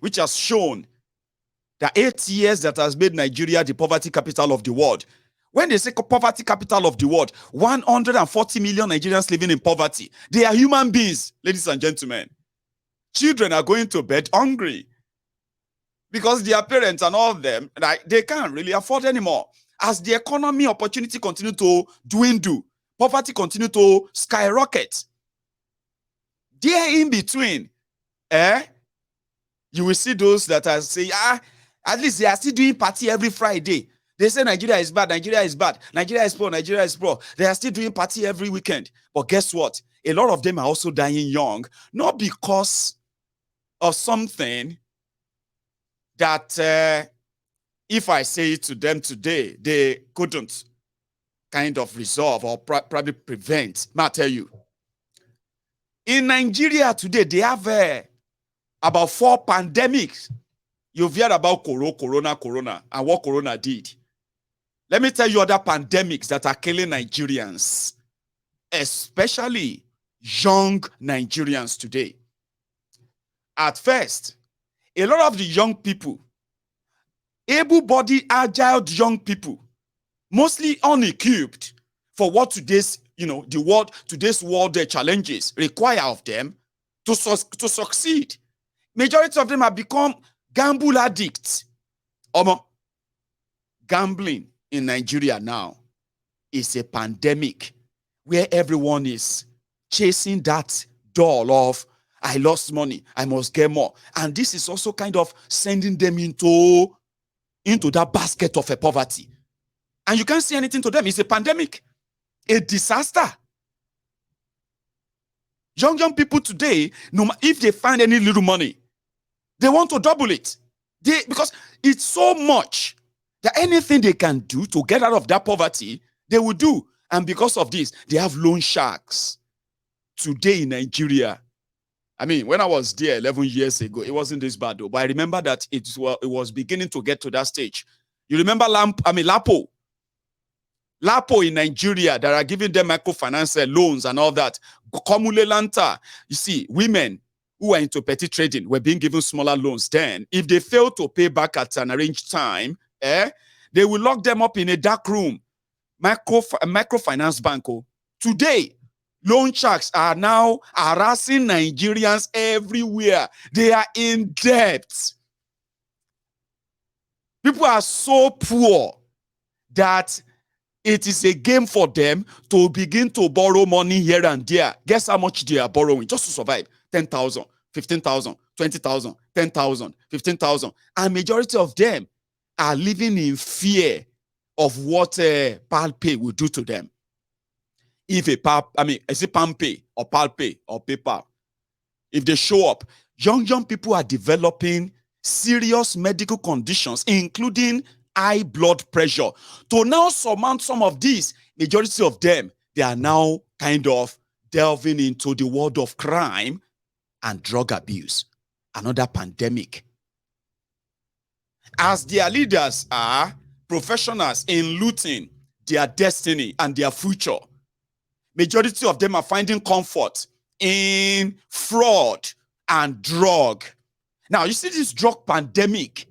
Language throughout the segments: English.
which has shown that 8 years that has made Nigeria the poverty capital of the world. When they say poverty capital of the world, 140 million Nigerians living in poverty. They are human beings, ladies and gentlemen. Children are going to bed hungry because their parents and all of them, they can't really afford anymore. As the economy opportunity continue to dwindle, poverty continue to skyrocket. There in between, you will see those that are saying, at least they are still doing party every Friday. They say Nigeria is bad, Nigeria is bad, Nigeria is poor, Nigeria is poor. They are still doing party every weekend. But guess what? A lot of them are also dying young, not because of something that if I say it to them today, they couldn't kind of resolve or probably prevent. May I tell you, in Nigeria today, they have about 4 pandemics. You've heard about corona, and what corona did. Let me tell you other pandemics that are killing Nigerians, especially young Nigerians today. At first, a lot of the young people, able-bodied, agile young people, mostly unequipped for what today's world challenges require of them to succeed. Majority of them have become gamble addicts. Gambling in Nigeria now is a pandemic where everyone is chasing that doll of, I lost money, I must get more. And this is also kind of sending them into that basket of poverty. And you can't say anything to them. It's a pandemic, a disaster. Young people today, if they find any little money, they want to double it. Because it's so much that anything they can do to get out of that poverty, they will do. And because of this, they have loan sharks. Today in Nigeria, I mean, when I was there 11 years ago, it wasn't this bad though. But I remember that it was beginning to get to that stage. You remember Lapo in Nigeria that are giving them microfinance loans and all that. Komule Lanta, you see, women who are into petty trading were being given smaller loans then. If they fail to pay back at an arranged time, they will lock them up in a dark room. Microfinance bank. Today, loan sharks are now harassing Nigerians everywhere. They are in debt. People are so poor that it is a game for them to begin to borrow money here and there. Guess how much they are borrowing just to survive? 10,000, 15,000, 20,000, 10,000, 15,000. And majority of them are living in fear of what PalPay will do to them. If is it PalPay or PalPay or PayPal? If they show up, young people are developing serious medical conditions, including high blood pressure. To now surmount some of these, majority of them, they are now kind of delving into the world of crime and drug abuse. Another pandemic. As their leaders are professionals in looting their destiny and their future, majority of them are finding comfort in fraud and drug. Now, you see, this drug pandemic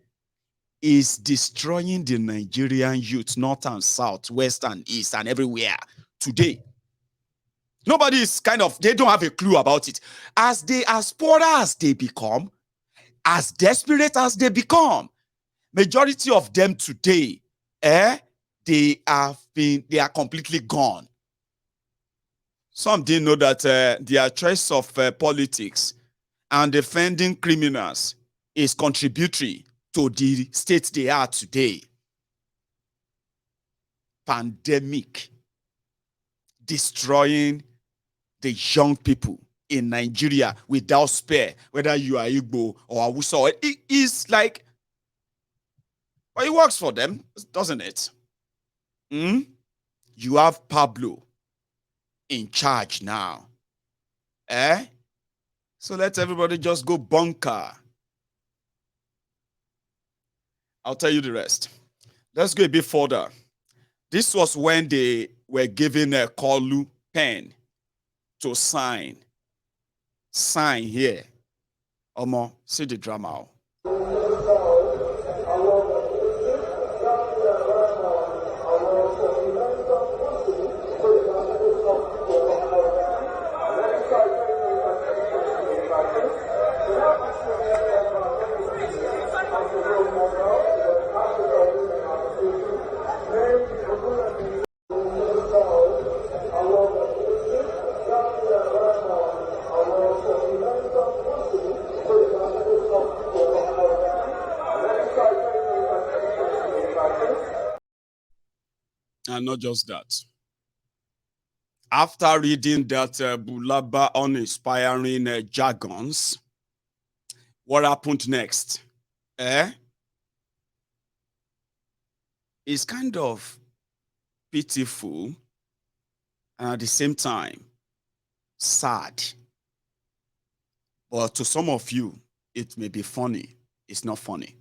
is destroying the Nigerian youth, north and south, west and east, and everywhere today. Nobody is they don't have a clue about it. As poorer as they become, as desperate as they become, majority of them today, they are completely gone. Some didn't know that their choice of politics and defending criminals is contributory to the state they are today. Pandemic destroying the young people in Nigeria without spare, whether you are Igbo or Hausa. It is like, well, it works for them, doesn't it? You have Pablo in charge now. So let everybody just go bunker. I'll tell you the rest. Let's go a bit further. This was when they were given a Kolu pen to sign here. Omo, see the drama. And not just that. After reading that Bulaba uninspiring jargons, what happened next? It's kind of pitiful and at the same time sad. But to some of you, it may be funny. It's not funny.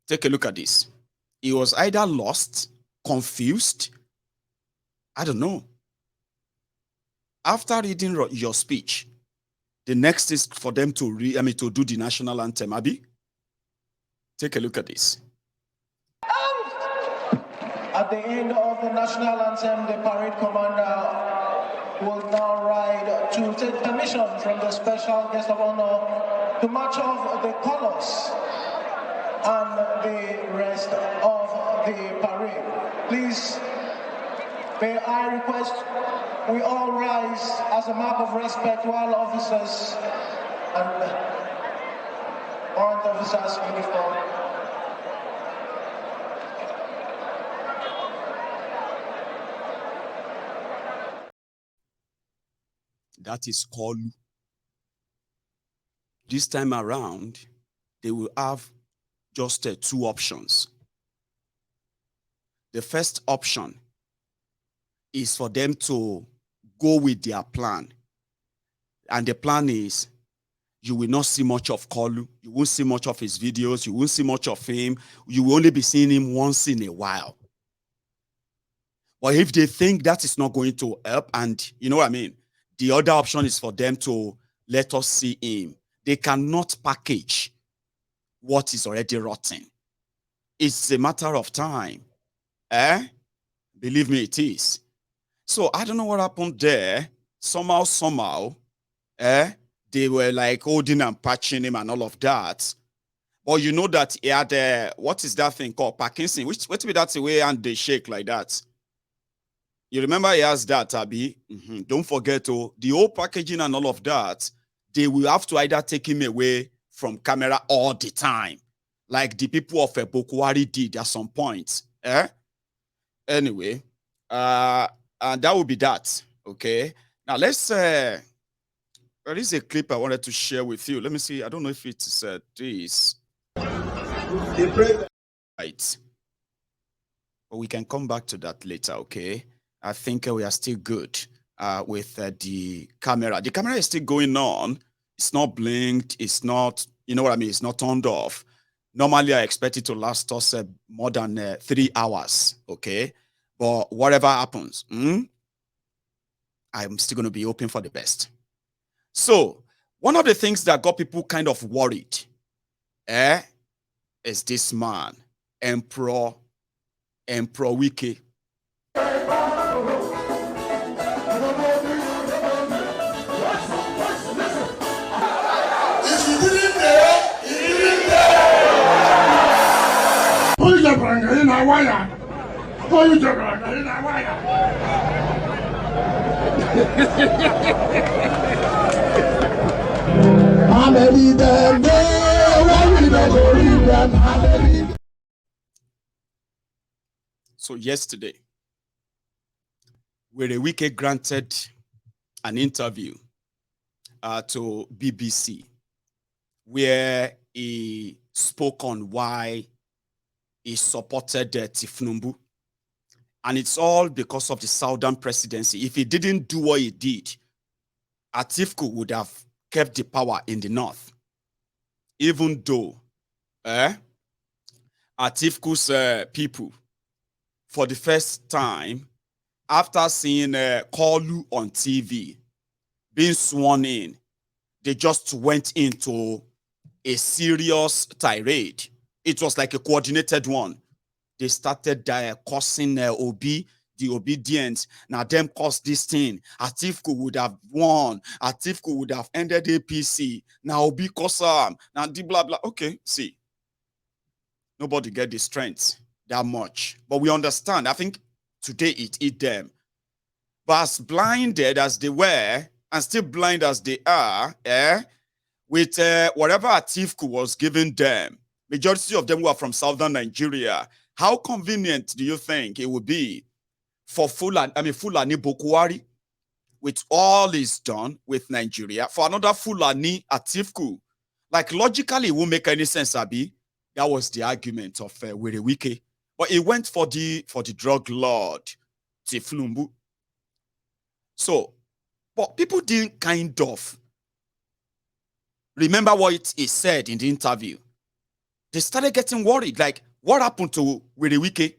Take a look at this. He was either lost, confused, I don't know. After reading your speech, the next is for them to to do the national anthem. Abi, take a look at this. At the end of the national anthem, the parade commander will now ride to take permission from the special guest of honor to march off the colors and the rest of the parade. Please, may I request we all rise as a mark of respect while officers and armed officers uniform. That is Kolu. This time around, they will have just two options. The first option is for them to go with their plan. And the plan is, you will not see much of Kolu. You won't see much of his videos. You won't see much of him. You will only be seeing him once in a while. But if they think that is not going to help, and you know what I mean, the other option is for them to let us see him. They cannot package what is already rotten. It's a matter of time. Believe me, it is. So I don't know what happened there. Somehow, they were like holding and patching him and all of that. But you know that he had, what is that thing called? Parkinson. What be that way and they shake like that? You remember he has that, Abi? Don't forget, the whole packaging and all of that, they will have to either take him away from camera all the time, like the people of Buhari did at some point. Anyway, and that will be that. Okay. Now let's. There is a clip I wanted to share with you. Let me see. I don't know if it's this. Right. But we can come back to that later. Okay. I think we are still good with the camera. The camera is still going on. It's not blinked. It's not, you know what I mean? It's not turned off. Normally, I expect it to last us more than 3 hours, okay? But whatever happens, I'm still going to be hoping for the best. So, one of the things that got people kind of worried is this man, Emperor Wike. So yesterday, Wike granted an interview to BBC where he spoke on why he supported Tinubu. And it's all because of the Southern presidency. If he didn't do what he did, Atiku would have kept the power in the north. Even though Atifu's people, for the first time, after seeing Kolu on TV, being sworn in, they just went into a serious tirade. It was like a coordinated one. They started cursing Obi, the obedient. Now them caused this thing. Atiku would have won. Atiku would have ended APC. Now Obi Kosam. Now the blah blah. Okay, see. Nobody get the strength that much. But we understand. I think today it eat them. But as blinded as they were, and still blind as they are, with whatever Atiku was giving them, majority of them were from southern Nigeria. How convenient do you think it would be for Fulani Buhari, with all he's done with Nigeria, for another Fulani Atiku? Like, logically, it won't make any sense, Abi. That was the argument of Werewike. But he went for the drug lord, Tiflumbu. So, but people didn't kind of remember what he said in the interview. They started getting worried. Like, what happened to Werewike?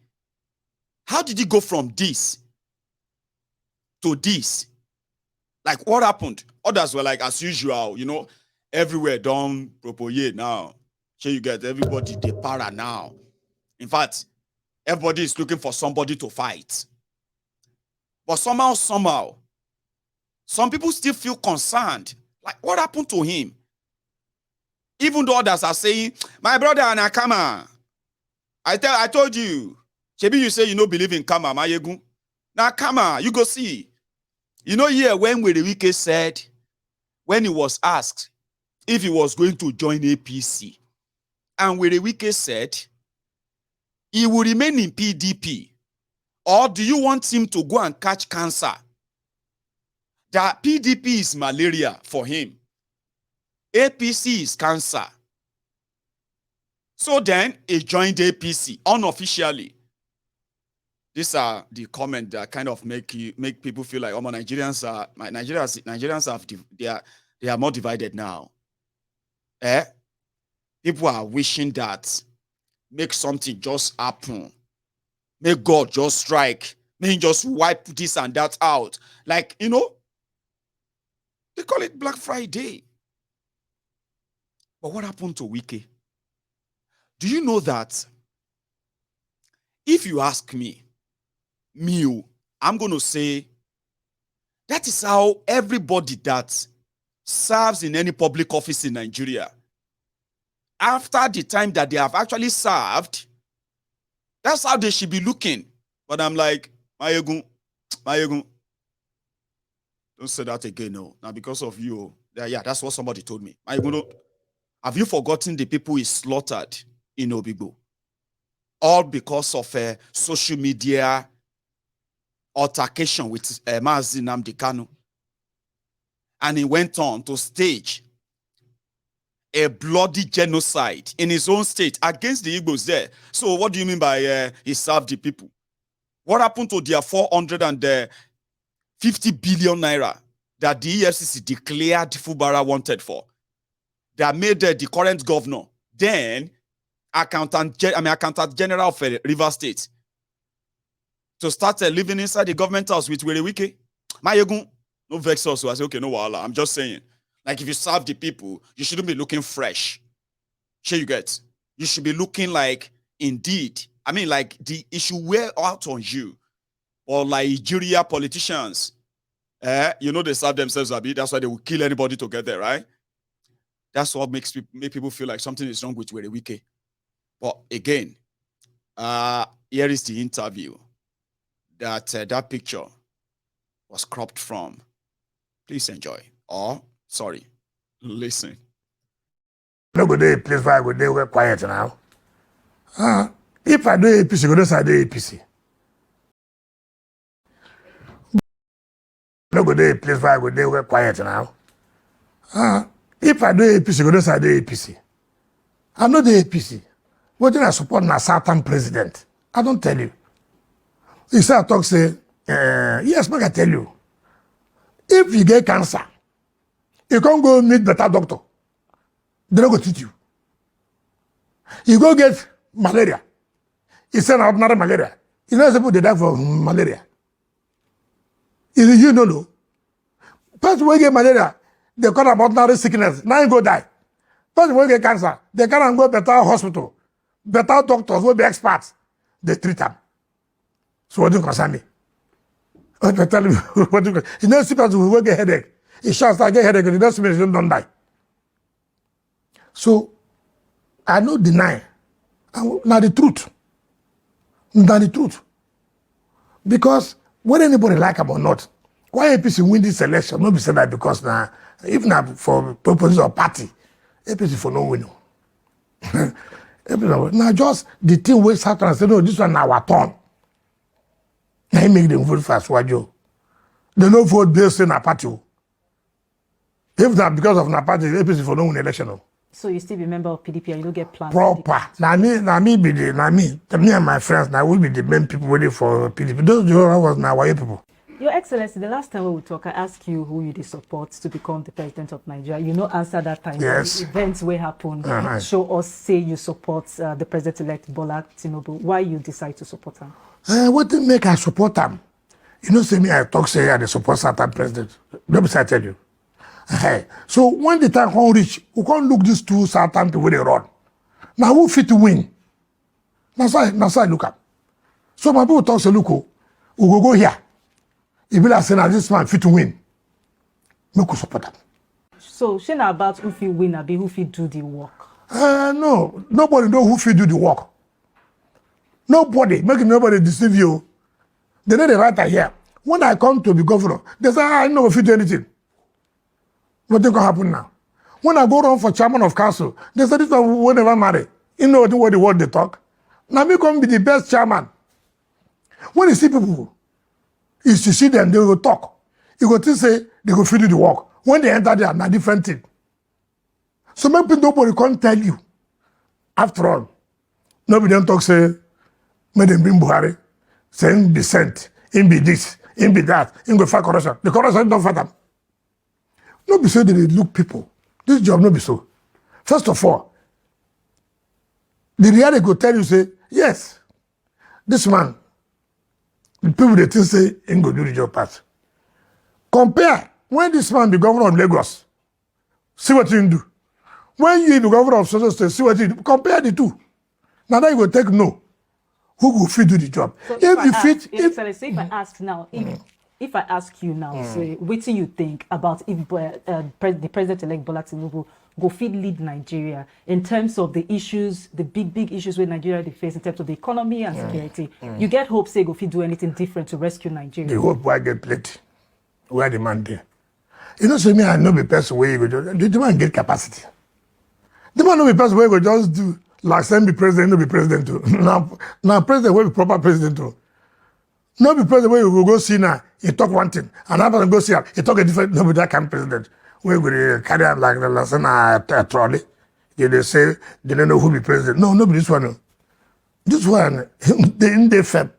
How did he go from this to this? Like, what happened? Others were like, as usual, you know, everywhere don't propose now. So you get everybody, they para now. In fact, everybody is looking for somebody to fight. But somehow, some people still feel concerned. Like, what happened to him? Even though others are saying, my brother Anakama, I told you. Maybe you say you don't believe in Kama, Mayegun. Now, Kama, you go see. You know, here when Werewike said, when he was asked if he was going to join APC, and Werewike said, he will remain in PDP, or do you want him to go and catch cancer? That PDP is malaria for him. APC is cancer. So then he joined APC unofficially. These are the comments that kind of make people feel like, oh, Nigerians they are more divided now. People are wishing that make something just happen. May God just strike. May he just wipe this and that out. Like, you know, they call it Black Friday. But what happened to Wike? Do you know that if you ask me, I'm going to say that is how everybody that serves in any public office in Nigeria, after the time that they have actually served, that's how they should be looking. But I'm like, Mayegun, don't say that again, no. Now, because of you, yeah, that's what somebody told me. Mayegun, have you forgotten the people he slaughtered in Obigbo? All because of social media altercation with Mazi Nnamdi Kanu. And he went on to stage a bloody genocide in his own state against the Igbos there. So what do you mean by he served the people? What happened to their 450 billion naira that the EFCC declared Fubara wanted for? That made the current governor, then accountant general of River State, to start living inside the government house with Werewike. Mayegun, no vex us. So I say, okay, no wala. I'm just saying, like, if you serve the people, you shouldn't be looking fresh. Sure, you get. You should be looking like, indeed. I mean, like, it should wear out on you. Or like Nigeria politicians, you know, they serve themselves a bit. That's why they will kill anybody to get there, right? That's what make people feel like something is wrong with Werewike. But again, here is the interview that that picture was cropped from. Please enjoy. Or, sorry, listen. No go dey place where I go dey well quiet now. If I do APC, go do I do APC. No go dey place where I go dey well quiet now. If I do APC, go do I do APC. I know the APC. What did I support na certain president? I don't tell you. You say I talk say, yes, make I tell you. If you get cancer, you can't go meet better doctor. They don't go treat you. You go get malaria. It's an ordinary malaria. You know, some people they die for malaria. You know. First, when you get malaria, They call about ordinary sickness. Now you go die. Person will get cancer. They can't go better hospital. Better doctors will be experts. They treat them. So what do you concern me? What you tell me? What do you know? See people who will get headache. It shall start get headache. It doesn't mean they don't die. So I don't deny. Now the truth. Now the truth. Because whether anybody like them or not, why APC win this election? Not be said that because now, if not for purposes of party, APC for no winning. Now just the thing we sat and say, no, this one our turn. Now he make them vote for Aswajo. They don't vote based on a party. If not because of a party, APC for no win election. So you still be a member of PDP and you don't get plans? Proper. Now me be the, me and my friends, now we be the main people waiting for PDP. Those was now our people. Your Excellency, the last time we talk, I asked you who you did support to become the president of Nigeria. You know, answer that time. Yes. The events will happen. Show us, say you support the president-elect Bola Tinubu. Why you decide to support him? What did make I support him? You know, say me, I talk, say I support certain president. Let me tell you. So when the time come reach, we can't look these two certain people they run. Now who fit to win? That's why I look up. So my people talk say, look, we go here. If you like saying this man fit to win, make we support him. So she not about who fit win, abi who fit do the work. No, nobody know who fit do the work. Nobody, making nobody deceive you. They know the right here. When I come to be governor, they say, I know if you do anything. What think will happen now? When I go run for chairman of council, they say this one will never marry. You know what the word they talk? Now me come be the best chairman. When you see people, you see them, they will talk. You go to say they go feed you the work. When they enter there, na different thing. So maybe nobody can't tell you. After all, nobody don't talk say, may them bring Buhari, say him be sent, him be this, him be that, him go fight corruption. The corruption don't fight them. No be so they look people. This job no be so. First of all, the reality go tell you say, yes, this man, the people they think say him go do the job part. Compare when this man be governor of Lagos, see what he do. When you be governor of Soso State, see what he do. Compare the two. Now that you go take no. Who will fit do the job? So if I ask now, if I ask you now, say, what do you think about if the president-elect Bola Tinubu go fit lead Nigeria in terms of the issues, the big issues where Nigeria they face in terms of the economy and security? You get hope, say, go fit do anything different to rescue Nigeria? The hope why get plenty. Where the man there. You know, so me, I know the person where you go just, the man get capacity. The man know the person where you go just do, like, send be president, no be president too. now president will be proper president too. No be president where you will go see now, he talk one thing, another person go see he talk a different, no be that kind of president. Where we carry out like the last a trolley. They say, they don't know who be president. No be this one. This one, they fed.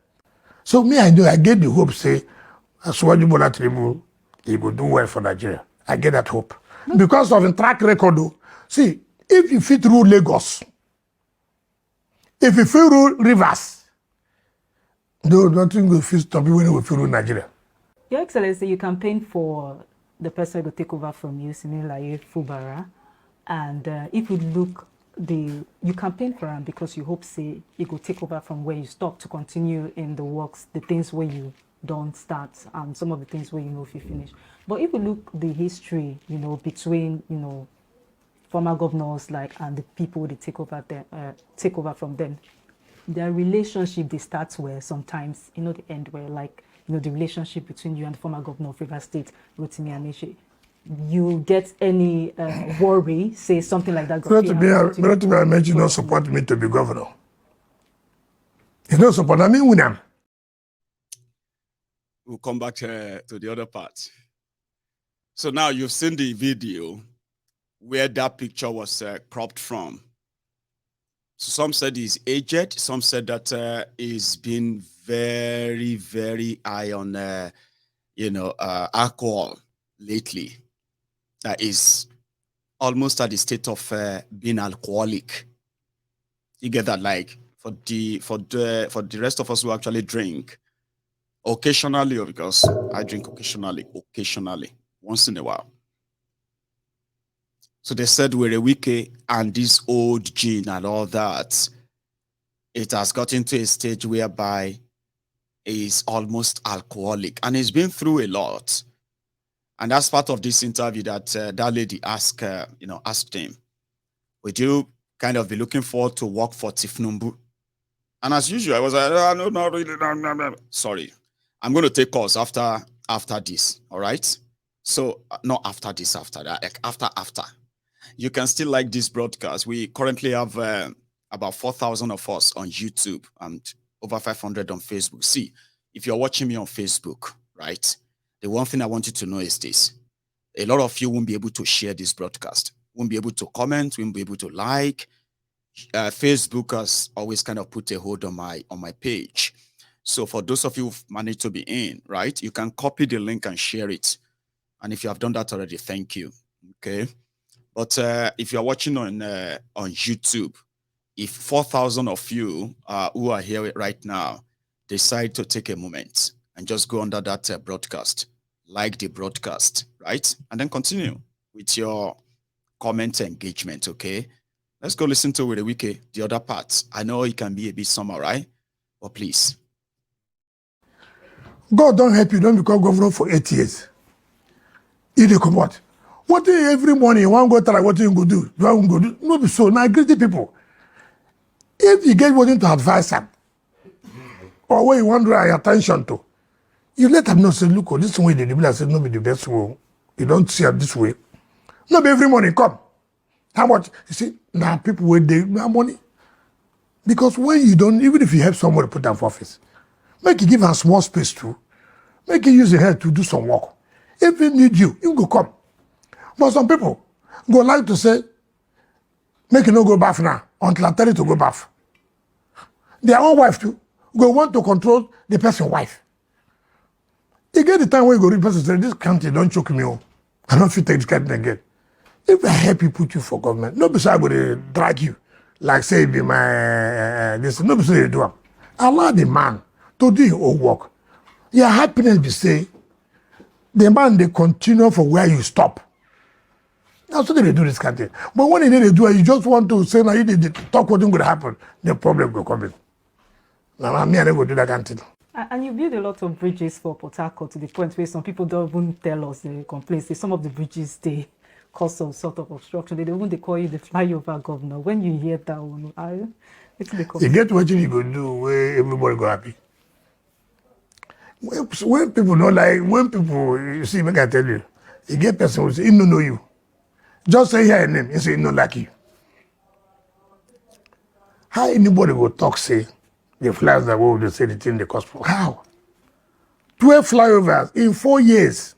So me, I get the hope, say, Aswaju Bola Tinubu, he will do well for Nigeria. I get that hope. Because of the track record, though. See, if you fit rule Lagos, if you fit rule Rivers, no, nothing will fit stop you when you fit rule Nigeria. Your Excellency, you campaign for the person who will take over from you, Similaye Fubara. And if you look, you campaign for him because you hope, say, he will take over from where you stop to continue in the works, the things where you don't start, and some of the things where you know if you finish. But if you look the history, you know, between, you know, former governors and the people they take over from them, their relationship they start where sometimes, you know, the end where the relationship between you and the former governor of Rivers State, Rotimi Amechi. You get any worry, say something like that? Rotimi Amechi not support me to be governor. He don't support me, William. We'll come back to the other part. So now you've seen the video where that picture was cropped from. So some said he's aged. Some said that he's been very, very high on, alcohol lately. That is almost at the state of being alcoholic. You get that? Like for the rest of us who actually drink, occasionally, because I drink occasionally, once in a while. So they said Wiki and this old gene and all that, it has gotten to a stage whereby he's almost alcoholic and he's been through a lot. And that's part of this interview that that lady asked him, would you kind of be looking forward to work for Tinubu? And as usual, I was like, no, not really. No. Sorry. I'm going to take calls after this. All right. So not after this, after that, like after. You can still like this broadcast. We currently have about 4,000 of us on YouTube and over 500 on Facebook. See, if you're watching me on Facebook, right? The one thing I want you to know is this. A lot of you won't be able to share this broadcast, won't be able to comment, won't be able to like. Facebook has always kind of put a hold on my page. So for those of you who've managed to be in, right, you can copy the link and share it. And if you have done that already, thank you. Okay. But if you're watching on YouTube, if 4,000 of you who are here right now decide to take a moment and just go under that broadcast, like the broadcast, right? And then continue with your comment engagement, okay? Let's go listen to Wiki, the other part. I know it can be a bit summer, right? But please. God don't help you, don't become governor for 8 years. You dey come what? What every morning you want to go try what you go do? You want to go do? No be so. Now greedy people. If you get one to advise them, or where you want to draw attention to, you let them know, say, look, this way they do, I said, no be the best way. You don't see it this way. No be every morning come. How much? You see, now people where they have money. Because when you don't, even if you help somebody put down for office, make you give them small space too. Make you use your head to do some work. If he need you, he go come. But some people go like to say, make you no go bath now until I tell you to go bath. Their own wife too go want to control the person's wife. You get the time where you go read person say, this country don't choke me. Oh. I don't feel take this country again. If I help you put you for government, no be so I go drag you. Like say be my this, no be so they do it. Allow the man to do your own work. Your happiness be say, the man they continue for where you stop. That's what they do this country. But when they do it, you just want to say, now you did talk what's going to happen, the problem will come in. Now, me, I never do that country. And you build a lot of bridges for Port Harcourt to the point where some people don't even tell us the complaints. Some of the bridges, they cause some sort of obstruction. They call you the flyover governor. When you hear that one, you get what you go do where everybody go happy. When people don't like, when people, you see, make I tell you, you get person who say, he don't know you. Just say her name, he say, he don't like you. How anybody will talk, say, the flyers that will they say the thing they cost for? How? 12 flyovers in 4 years.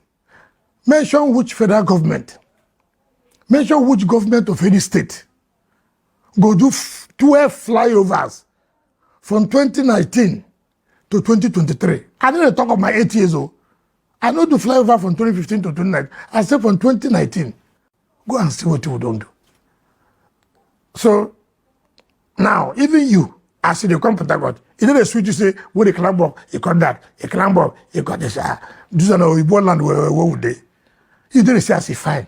Mention which federal government. Mention which government of any state. Go do 12 flyovers from 2019 to 2023. I didn't talk of my 8 years old. I know the flyover from 2015 to 2019. I said from 2019. Go and see what you don't do. So now, even you, as you come to God, you know the switch you say, when they climb up, you got that, you climb up, you got this. This is an Igbo land where would they? You didn't say, I see fine.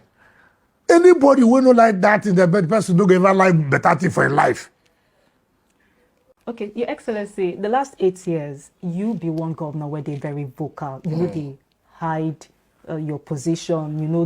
Anybody who don't like that in the bed person don't ever like better thing for your life. Okay, Your Excellency, the last 8 years, you be one governor where they very vocal. You know, they hide your position. You know,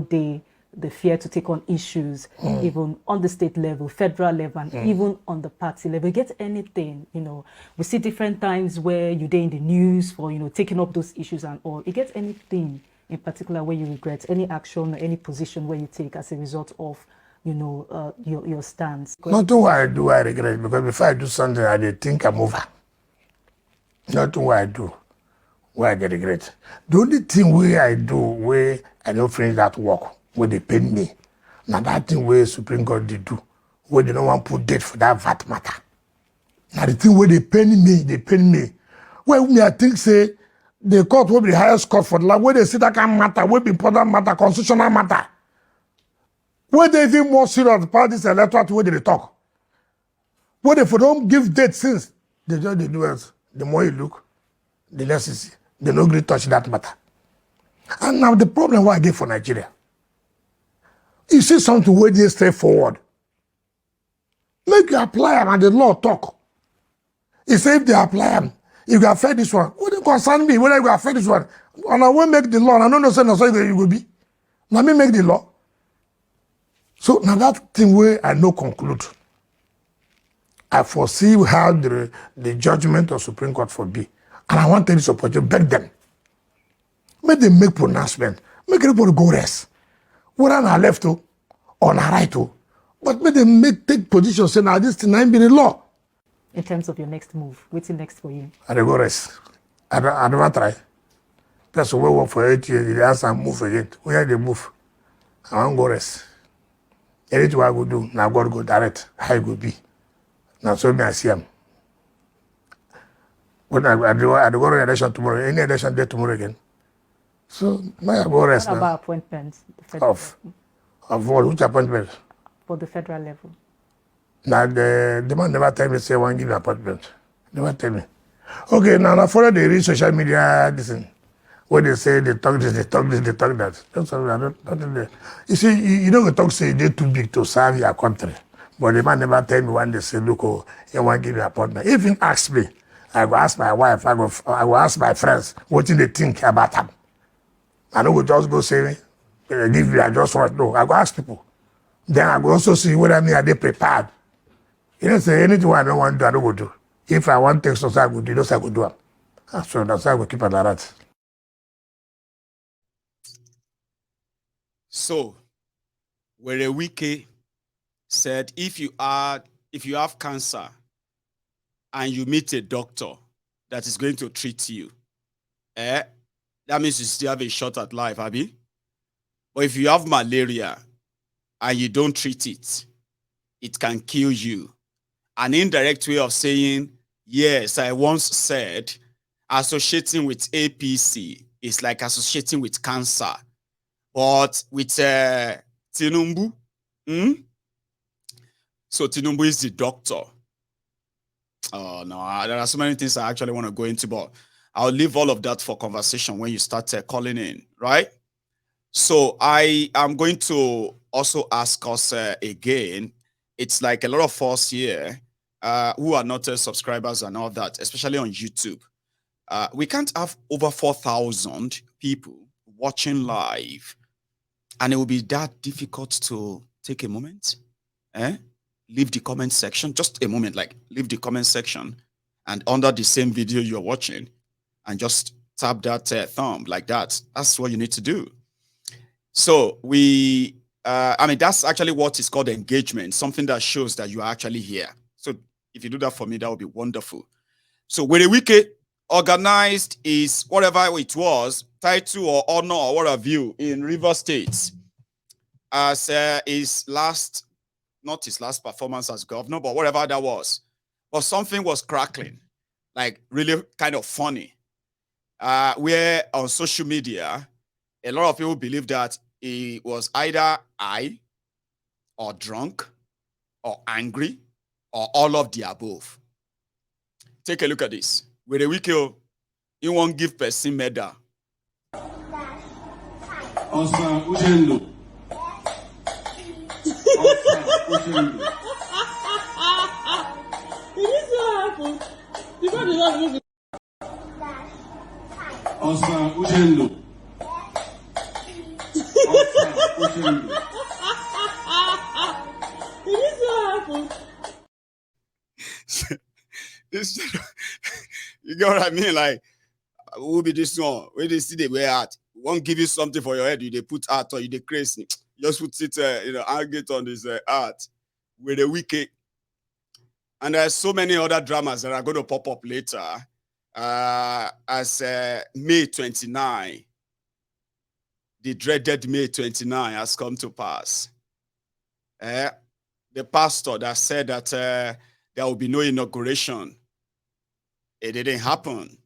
the fear to take on issues, even on the state level, federal level, and even on the party level. You get anything, you know, we see different times where you're in the news for, you know, taking up those issues and all. You get anything in particular where you regret, any action or any position where you take as a result of, you know, your stance? Nothing what I do, I regret, because before I do something, I think I'm over. Nothing what I do, where I get regret. The only thing where I do, where I don't finish that work, where they pay me. Now that thing where Supreme Court they do, where they don't want to put date for that VAT matter. Now the thing where they pay me. Well, me I think say the court will be the highest court for the land, where they see that kind of matter, where be important matter, constitutional matter. Where they even more serious about this electoral where they talk. Where they don't give date since they just they do else. The more you look, the less you see. They don't really touch that matter. And now the problem what I get for Nigeria. You see something where they straightforward. Make you apply them and the law talk. He said if they apply them, you can affect this one. What do you concern me? Whether you can affect this one? And I won't make the law. And I don't know so you will be. Now me make the law. So now that thing where I no conclude. I foresee how the judgment of Supreme Court for be. And I want to take this opportunity to beg them. Make them make pronouncement. Make everybody go rest. Whether on our left or on our right. But make them take position saying now this thing ain't been in law. In terms of your next move, what's next for you? I go rest. I don't try. That's why we work for 8 years. They ask and move again. Where they move? I want to go rest. Anything I go do, now God go direct. How it go be. Now so me I see him. When I go to election tomorrow, any election day tomorrow again. So my go rest. What about appointments? Of what? Which appointment? For the federal level. Now the man never tell me say one give me appointment. Never tell me. Okay, now I follow the real social media this thing. What they say, they talk this, they talk this, they talk that. That's all. I don't. You see, you know, the talk say they're too big to serve your country. But the man never tell me when they say, look, oh, you want to give me an appointment. If he ask me, I go ask my wife, I go ask my friends, what do they think about them? I don't go just go say, give me, I just want, no. I go ask people. Then I go also see whether are they prepared. You know, say anything I don't want to do, I don't go do. If I want to take something, I go do, those I go do. So that's why I go keep it like that. So, where Wike said, if you have cancer and you meet a doctor that is going to treat you, that means you still have a shot at life, Abby. But if you have malaria and you don't treat it, it can kill you. An indirect way of saying, yes, I once said, associating with APC is like associating with cancer. But with Tinubu, so Tinubu is the doctor. Oh, no, there are so many things I actually want to go into, but I'll leave all of that for conversation when you start calling in, right? So I am going to also ask us again, it's like a lot of us here who are not subscribers and all that, especially on YouTube. We can't have over 4,000 people watching live, and it will be that difficult to take a moment, leave the comment section, just a moment, like leave the comment section, and under the same video you're watching, and just tap that thumb like that. That's what you need to do. So I mean, that's actually what is called engagement, something that shows that you are actually here. So if you do that for me, that would be wonderful. So when a Wike organized is whatever it was, title or honor or what have you in River State as his last, not his last performance as governor, but whatever that was. But something was crackling, like really kind of funny. Where on social media, a lot of people believe that he was either high or drunk or angry or all of the above. Take a look at this. With a Wike, he won't give person medal. This, you get what I mean? Like, who will be this one? Where they see they wear art, won't give you something for your head. You they put art or you they crazy. Just put it, hang it on this art with a Wike. And there's so many other dramas that are going to pop up later. As May 29, the dreaded May 29 has come to pass. The pastor that said that there will be no inauguration, it didn't happen.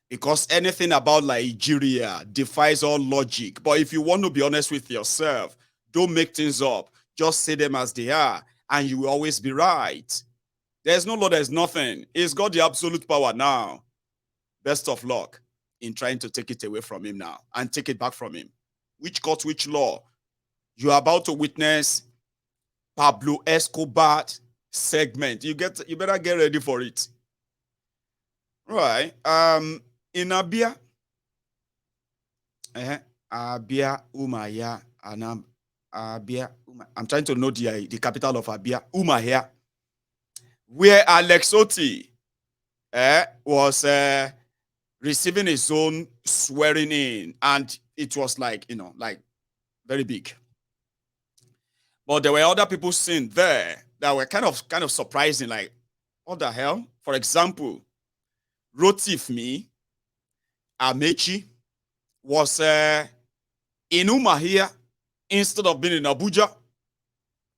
Because anything about Nigeria defies all logic. But if you want to be honest with yourself, don't make things up. Just say them as they are, and you will always be right. There's no law, there's nothing. He's got the absolute power now. Best of luck in trying to take it away from him now and take it back from him. Which court, which law You are about to witness Pablo Escobar segment. You better get ready for it. Right. In Abia, Abia Umaya Anam Abia. I'm trying to know the capital of Abia, Umahia, where Alex Oti was receiving his own swearing in, and it was like very big. But there were other people seen there that were kind of surprising, like, what the hell? For example, Rotifmi Amechi was in Umahia instead of being in Abuja,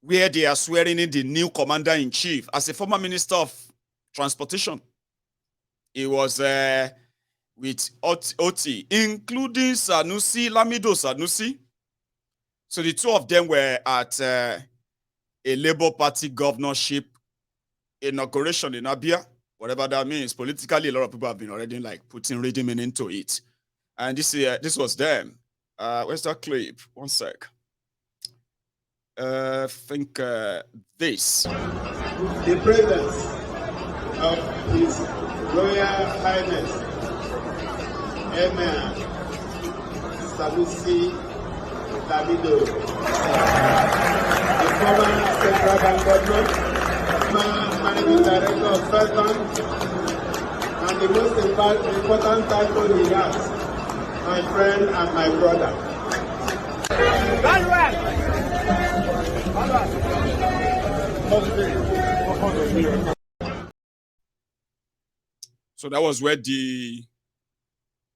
where they are swearing in the new commander-in-chief as a former minister of transportation. He was with Oti, including Sanusi, Lamido Sanusi. So the two of them were at a Labour Party governorship inauguration in Abia, whatever that means. Politically, a lot of people have been already like putting reading into it. And this was them. Where's that clip? One sec. I think this. The presence of His Royal Highness Emir Sanusi Lamido, the former Central Bank Governor, Managing Director of First Bank, and the most important title he has, my friend and my brother. So that was where the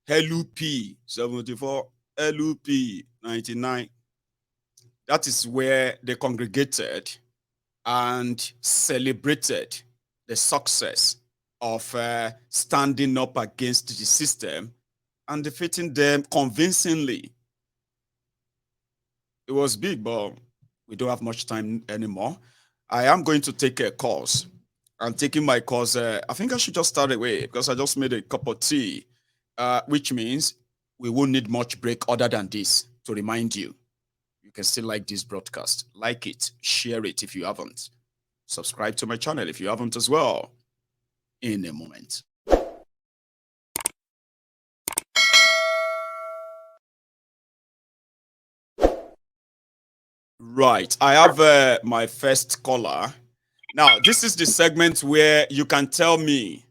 LUP 74, LUP 99, that is where they congregated and celebrated the success of standing up against the system and defeating them convincingly. It was big, but we don't have much time anymore. I am going to take a course. I'm taking my course. I think I should just start away because I just made a cup of tea, which means we won't need much break other than this to remind you. You can still like this broadcast. Like it, share it if you haven't. Subscribe to my channel if you haven't as well. In a moment. Right, I have my first caller. Now, this is the segment where you can tell me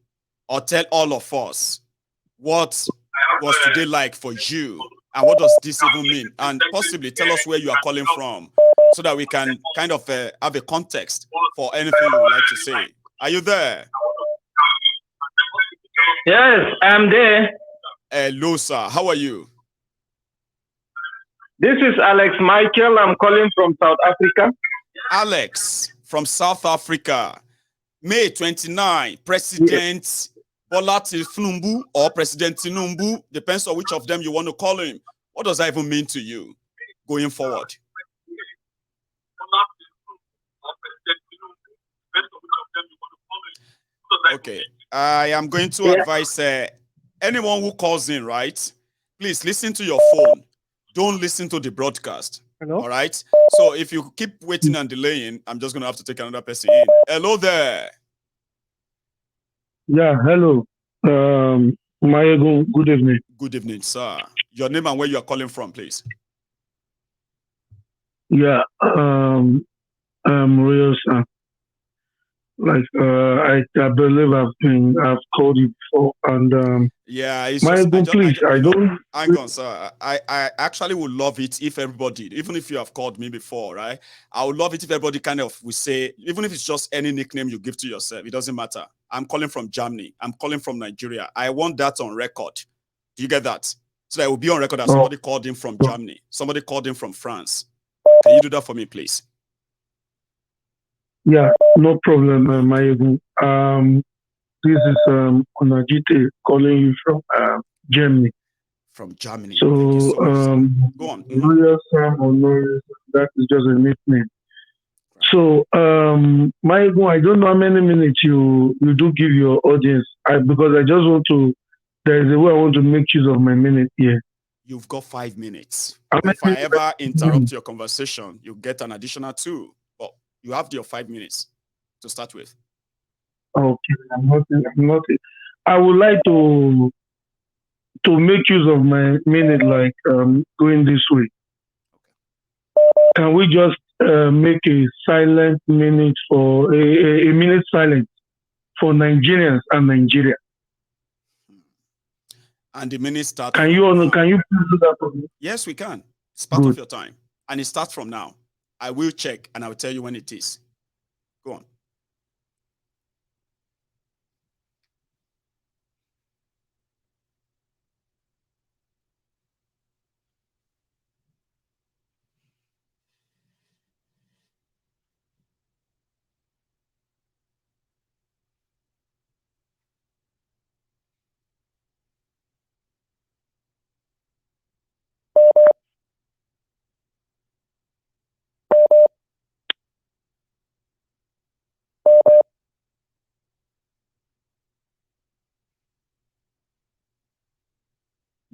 or tell all of us what was today like for you and what does this even mean, and possibly tell us where you are calling from so that we can kind of have a context for anything you would like to say. Are you there? Yes, I'm there. Hello, sir. How are you? This is Alex Michael. I'm calling from South Africa. Alex from South Africa. May 29, President Bola Tinubu or President Tinubu, depends on which of them you want to call him. What does that even mean to you going forward? Okay, I am going to advise anyone who calls in, right? Please listen to your phone. Don't listen to the broadcast. Hello? All right? So if you keep waiting and delaying, I'm just going to have to take another person in. Hello there. Yeah, hello. Mayegun, good evening. Good evening, sir. Your name and where you are calling from, please. Yeah, I'm Royal Sir. Like I believe I've called you before, and yeah, it's Mayegun, please, I don't. Hang on, sir. I actually would love it if everybody, even if you have called me before, right? I would love it if everybody kind of would say, even if it's just any nickname you give to yourself, it doesn't matter. I'm calling from Germany. I'm calling from Nigeria. I want that on record. Do you get that? So that it will be on record that somebody called in from Germany, somebody called in from France. Can you do that for me, please? Yeah, no problem, Mayegun. This is Onajite calling you from Germany. From Germany. So, thank you so much, go on. Royal Sam or Royal, that is just a nickname. So, Mayegun, I don't know how many minutes you do give your audience, because I just want to. There is a way I want to make use of my minute here. You've got 5 minutes. How If I many ever interrupt your conversation, you get an additional 2. But you have your 5 minutes to start with. Okay, I'm not. I would like to make use of my minute, like going this way. Can we just make a silent minute for a minute silent for Nigerians and Nigeria? And the minute starts. Can you please do that for me? Yes, we can. It's part of your time. And it starts from now. I will check and I will tell you when it is. Go on.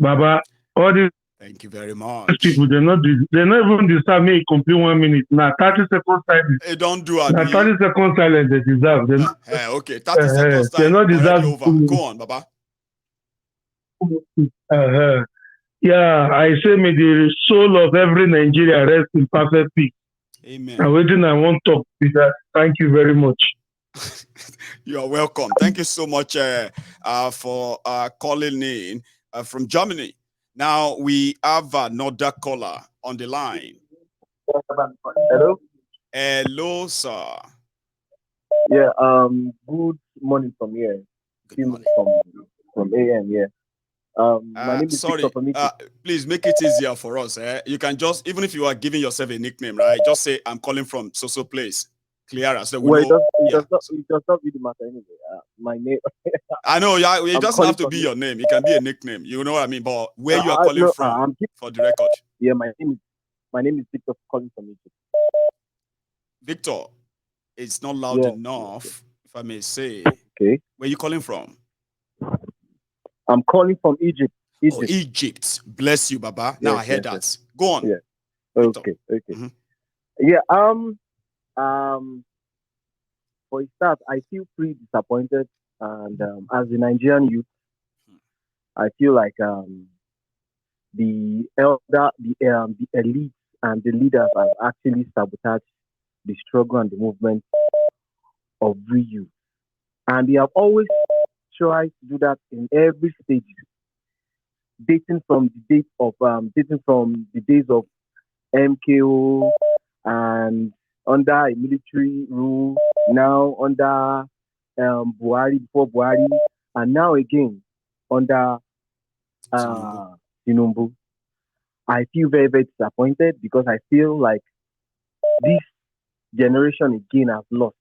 Baba, all these Thank you very much. people, they're not even deserve me complete 1 minute. Now 30 seconds silence. Hey, don't do Now it. 30 seconds silence they deserve. Okay, 30 seconds They're time not already deserve. over. Go on, Baba. Yeah, I say may the soul of every Nigeria rest in perfect peace. Amen. And waiting I want to talk with that. Thank you very much. You are welcome. Thank you so much for calling in from Germany. Now we have another caller on the line. Hello. Hello, sir. Yeah. Good morning from here. Good morning. From AM. Yeah. My name is sorry. Victor from Egypt. Please make it easier for us. You can just, even if you are giving yourself a nickname, right? Just say I'm calling from so place. Clearer, so we know. It does not really matter anyway. My name. I know. Yeah, it doesn't have to be from your name. It can be a nickname. You know what I mean? But where you are calling from, for the record. Yeah, my name is Victor calling from Egypt. Victor, it's not loud enough, if I may say. Okay. Where are you calling from? I'm calling from Egypt. Oh, Egypt. Bless you, Baba. Now I heard that. Yes. Go on. Yeah. Victor. Okay. Mm-hmm. Yeah. For a start, I feel pretty disappointed, and as a Nigerian youth, I feel like the elites and the leaders have actually sabotaged the struggle and the movement of we youth, and they have always tried to do that in every stage, dating from the days of MKO and under a military rule, now under Buhari, before Buhari, and now again under Tinubu. I feel very, very disappointed because I feel like this generation again has lost.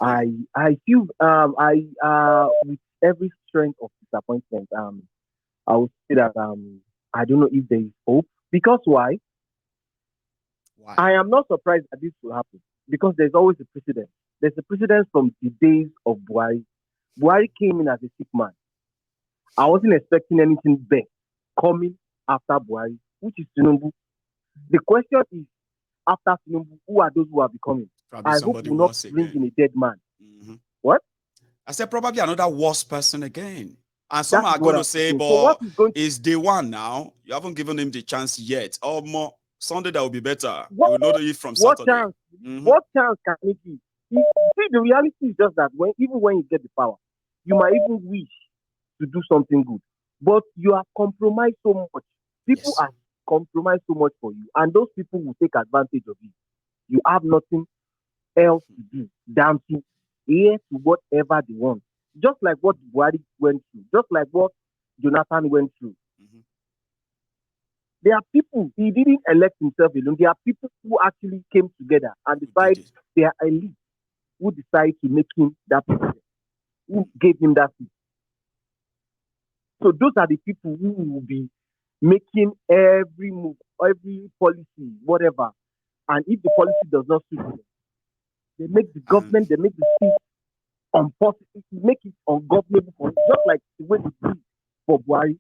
I feel with every strength of disappointment, I would say that I don't know if there is hope. Because why? I am not surprised that this will happen because there's always a precedent. There's a precedent from the days of Buhari. Buhari came in as a sick man. I wasn't expecting anything big coming after Buhari, which is Tinubu. The question is, after Tinubu, who are those who are becoming? Probably I hope we'll not bring in a dead man. Mm-hmm. What? I said probably another worse person again. And some are going to say, but it's day one now. You haven't given him the chance yet. Or more Sunday that will be better. You will know it from Saturday. Chance? Mm-hmm. What chance can it be? See, the reality is just that even when you get the power, you might even wish to do something good, but you are compromised so much. People are compromised so much for you, and those people will take advantage of you. You have nothing else to do than to hear to whatever they want. Just like what Buhari went through, just like what Jonathan went through. Mm-hmm. There are people, he didn't elect himself alone. There are people who actually came together and decided, they are elite who decided to make him that president, who gave him that seat. So those are the people who will be making every move, every policy, whatever. And if the policy does not suit them, they make the government, they make the seat unpossible, make it ungovernable for them, just like the way they did for Buhari.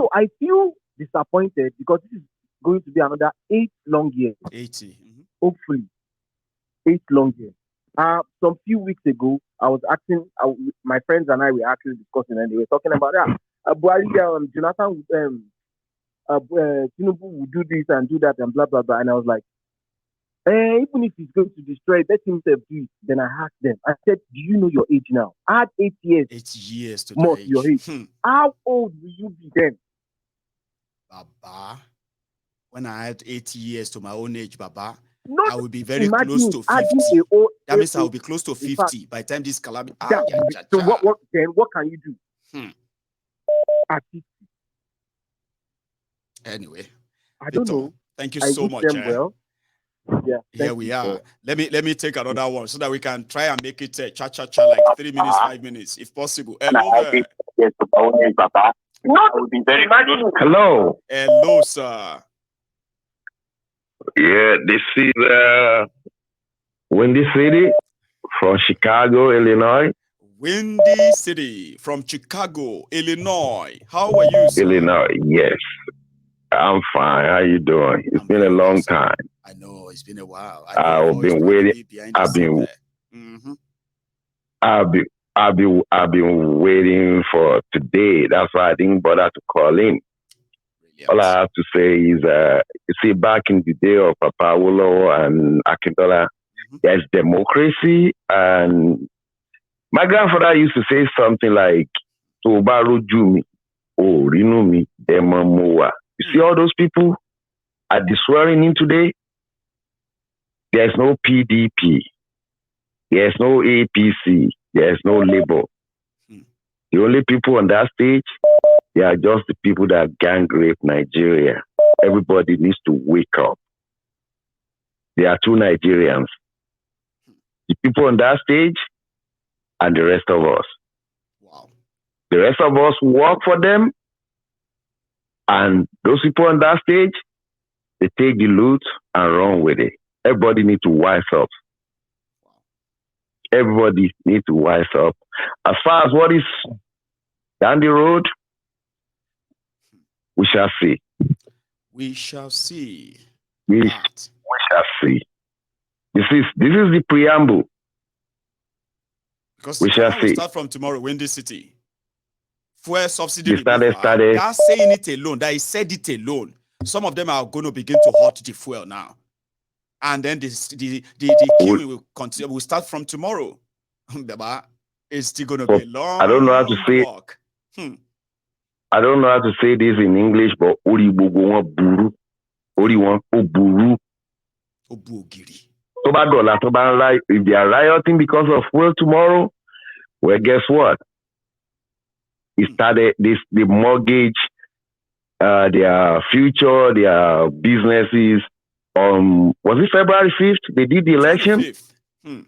So I feel disappointed because this is going to be another 8 long years, 80. hopefully 8 long years. Some few weeks ago, I was asking my friends and I were actually discussing, and they were talking about Buhari, Jonathan, Tinubu will do this and do that and blah blah blah. And I was like, even if he's going to destroy it, let himself do it. Then I asked them, I said, do you know your age now? I had 8 years 8 years to more the to your age. age. How old will you be then? Baba, when I had 8 years to my own age, Baba, Not I will be very imagine close to adding 50. a old, That means I will a- be close to in fact, 50 by the time this calamity. that would be, so what then? What can you do? At it, Anyway, I don't Victor, know. thank you I so wish much. them well. Yeah, Here thank we you, are. sir. Let me take another one so that we can try and make it cha like 3 minutes, 5 minutes, if possible. Hello there. Not would be very Hello. Hello, sir. Yeah, this is Windy City from Chicago, Illinois. Windy City from Chicago, Illinois. How are you, sir? Illinois, yes. I'm fine. How you doing? It's been a long time. I know it's been a while. I've been waiting. I've been waiting for today. That's why I didn't bother to call in. Brilliant. All I have to say is, you see, back in the day of Papa Awolowo and Akintola, there's democracy, and my grandfather used to say something like, "Tobaru Jumi, oh Rinumi, Demamoa." You see all those people at the swearing in today? There's no PDP, there's no APC, there's no Labour. The only people on that stage, they are just the people that gang rape Nigeria. Everybody needs to wake up. There are two Nigerians. The people on that stage and the rest of us. Wow. The rest of us work for them, and those people on that stage, they take the loot and run with it. Everybody needs to wise up. Everybody needs to wise up. As far as what is down the road, we shall see. We shall see. We shall see. This is the preamble. Because we shall see. Start from tomorrow, Windy City. Fuel subsidy. Started. That's saying it alone. That he said it alone. Some of them are going to begin to hot the fuel now. And then the queuing will continue. Will start from tomorrow. It's still going to be a long I don't know how to say. walk. I don't know how to say this in English, but Ori Bogo Buru. Ori wan Oburu. Obugiri. If they are rioting because of fuel tomorrow, well, guess what? It started the mortgage, their future, their businesses. Was it February 5th? They did the election? 25th.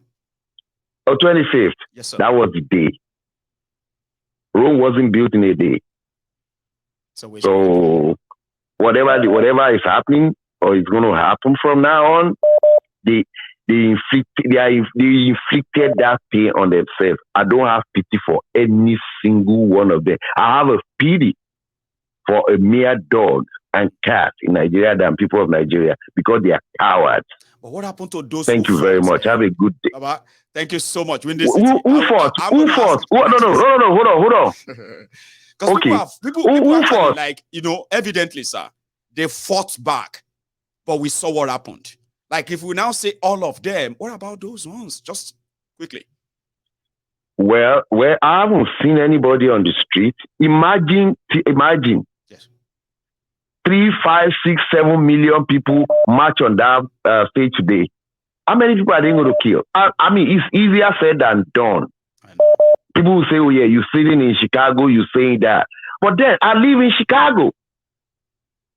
Oh, 25th. Yes, sir. That was the day. Rome wasn't built in a day. So whatever is happening or is going to happen from now on, they inflicted that pain on themselves. I don't have pity for any single one of them. I have a pity for a mere dog and cat in Nigeria than people of Nigeria because they are cowards. But what happened to those? Thank you very much. Have a good day. Baba, thank you so much. Who fought? No, hold on. Because okay. people actually, like, evidently, sir, they fought back, but we saw what happened. Like, if we now say all of them, what about those ones? Just quickly. Well, I haven't seen anybody on the street. Imagine. Yes. 3, 5, 6, 7 million people march on that stage today. How many people are they going to kill? I mean, it's easier said than done. People will say, "Oh yeah, you're sitting in Chicago, you're saying that." But then I live in Chicago.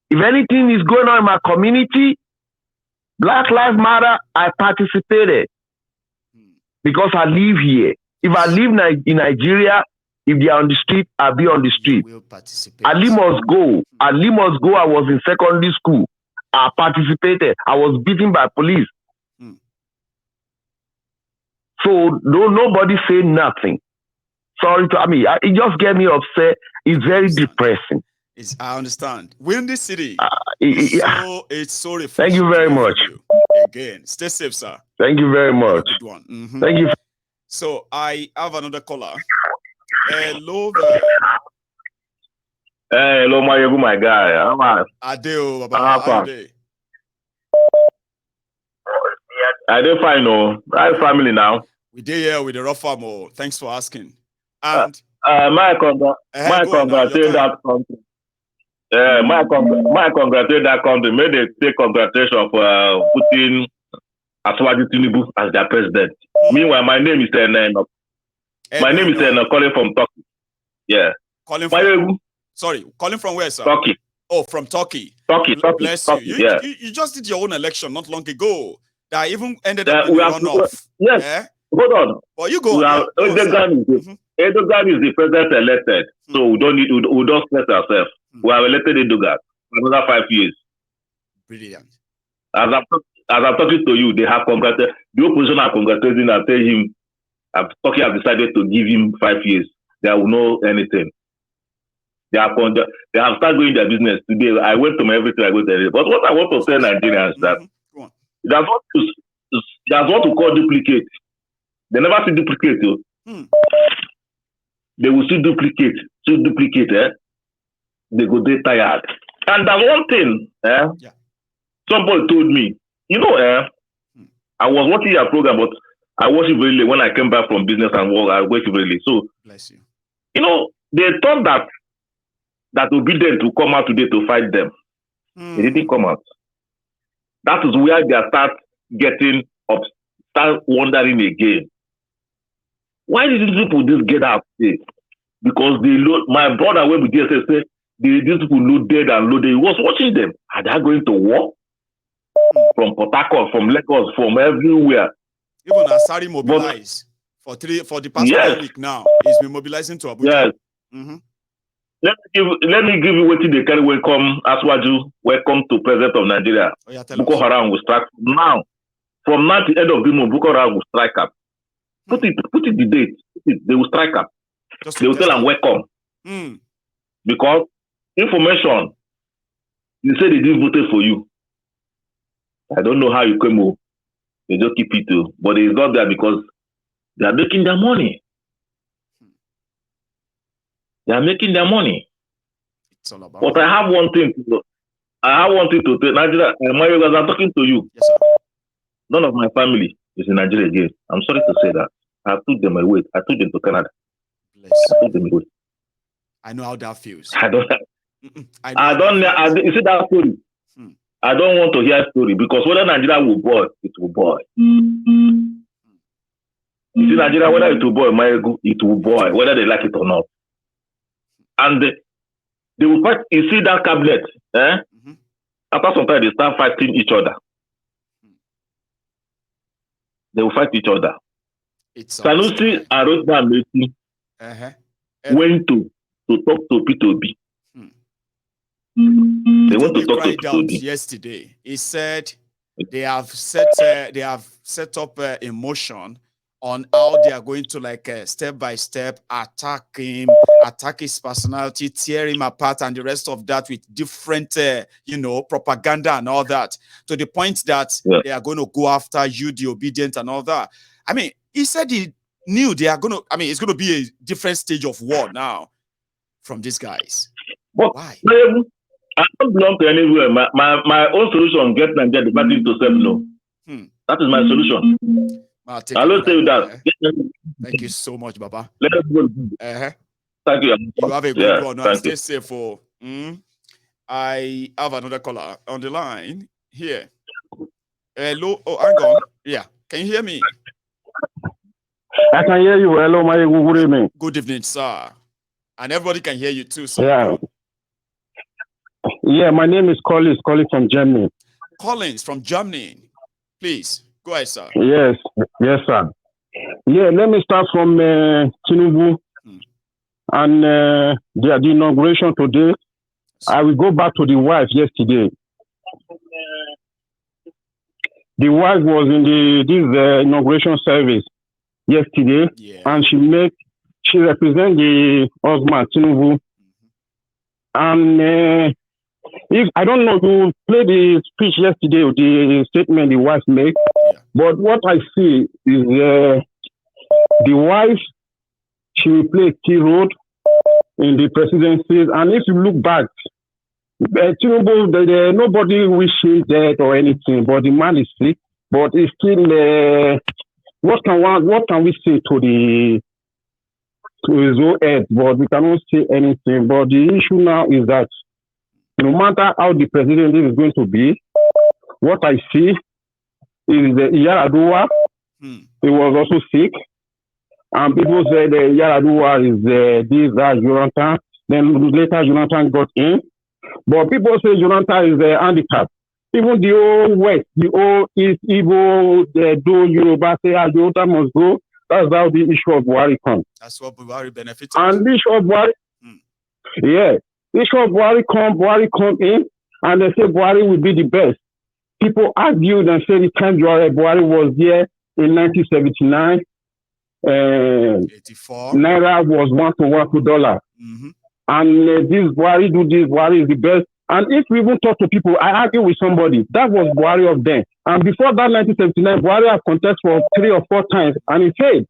If anything is going on in my community, Black Lives Matter, I participated because I live here. If I live in Nigeria, if they are on the street, I'll be on the street. Ali must go. I was in secondary school. I participated. I was beaten by police. So nobody say nothing. Sorry it just get me upset. It's very depressing. I understand. Windy City. Yeah. It's so refreshing. Thank you very much. Again, stay safe, sir. Thank you very much. Good one. Thank you. So I have another caller. Hello there. Hello, my guy. Adeo, Baba. How you doing? I did fine, oh. Right family now. We did here with the rough farm. Oh, thanks for asking. And my congratulate that country. My congratulate that country. May they take congratulations for putting Tinubu as their president. Meanwhile, my name is calling from Turkey. Yeah. Calling from. Sorry, calling from where, sir? Turkey. Oh, from Turkey. Turkey. Bless Turkey, you. Yeah. You just did your own election not long ago. That even ended up with a runoff. Yes. Yeah? Hold on. Well, you go. Erdogan is the president elected, so we don't stress ourselves. We have elected Erdogan for another 5 years. Brilliant. As I'm talking to you, they have congratulated the opposition are congratulating and tell him Turkey have decided to give him 5 years. They will know anything. They have started doing their business today. I went to my everything. I go there. But what I want to tell Nigerians is that that's what to call duplicate. They never see duplicate. They will see duplicate. They go they tired. And that one thing, somebody told me, I was watching your program, but I watched it very late when I came back from business and work. I watched it very late. So, bless you. They thought that obedient will come out today to fight them. It didn't come out. That is where they start getting up, start wondering again. Why did these people just get out today? Because my brother went with DSS said these people loaded and loaded. He was watching them. Are they going to war? From Port Harcourt, from Lagos, from everywhere. Even Asari mobilized for the past 1 week now. He's been mobilizing to Abuja. Yes. Let me give you what they carry welcome Aswaju, welcome to President of Nigeria. Boko Haram will strike now. From now to the end of the month, Boko Haram will strike up. Put it the date. They will strike up. They will tell them welcome. Because information, you say they didn't vote for you. I don't know how you came up. They just keep it too. But it's not there because they are making their money. They are making their money. It's all about but I have one thing to tell Nigeria. I'm talking to you. Yes, sir. None of my family is in Nigeria again. I'm sorry to say that. I took them away. I took them to Canada. Bless I took them away. I know how that feels. You see that story? I don't want to hear a story because whether Nigeria will boil, it will boil. You see, Nigeria, whether it will boil, it will boil, whether they like it or not. And they will fight. You see that cabinet, after some time, they start fighting each other. They will fight each other. Sanusi and Rosman went to talk to P2B. They want to talk to P2B. Yesterday, he said they have set up a motion on how they are going to step by step attack him, attack his personality, tear him apart, and the rest of that with different, propaganda and all that, to the point that they are going to go after you, the obedient, and all that. I mean, he said he knew they are going to. I mean, it's going to be a different stage of war now from these guys. But why? I don't belong to anywhere. My own solution: get Nigeria party to self law. That is my solution. I'll tell you that. Thank you so much, Baba. Let us go. Thank you. You have a good one. Now. Stay safe. I have another caller on the line here. Hello. Oh, hang on. Yeah. Can you hear me? I can hear you. Hello, my good evening. Good evening, sir. And everybody can hear you too, sir. Yeah. Yeah, my name is Collins from Germany. Collins from Germany. Please, go ahead, sir. Yes, sir. Yeah, let me start from Tinubu and the inauguration today. I will go back to the wife yesterday. The wife was in this inauguration service yesterday, and she represents the husband Tinubu, And if I don't know, you played the speech yesterday, the statement the wife made. Yeah. But what I see is the wife, she will play a key role in the presidency. And if you look back, Tinubu, nobody wishes death or anything, but the man is sick. But it's still, what can we say to his own head? But we cannot say anything. But the issue now is that no matter how the president is going to be, what I see is Yaradua. He was also sick. And people said Yaradua is this, that, Jonathan. Then later Jonathan got in. But people say Jonathan is a handicap. Even the old West, the old East, Igbo, the Yoruba say Jonathan must go. That's how the issue of Buhari comes. That's what Buhari benefited. And the issue of Buhari, yeah. The issue of Buhari come in, and they say Buhari will be the best. People argued and said the time Buhari was there in 1979, 84. Naira was $1 to $2. And this Buhari do this, Buhari is the best. And if we even talk to people, I argue with somebody, that was Buhari of them. And before that 1979, Buhari has contested for 3 or 4 times, and he failed.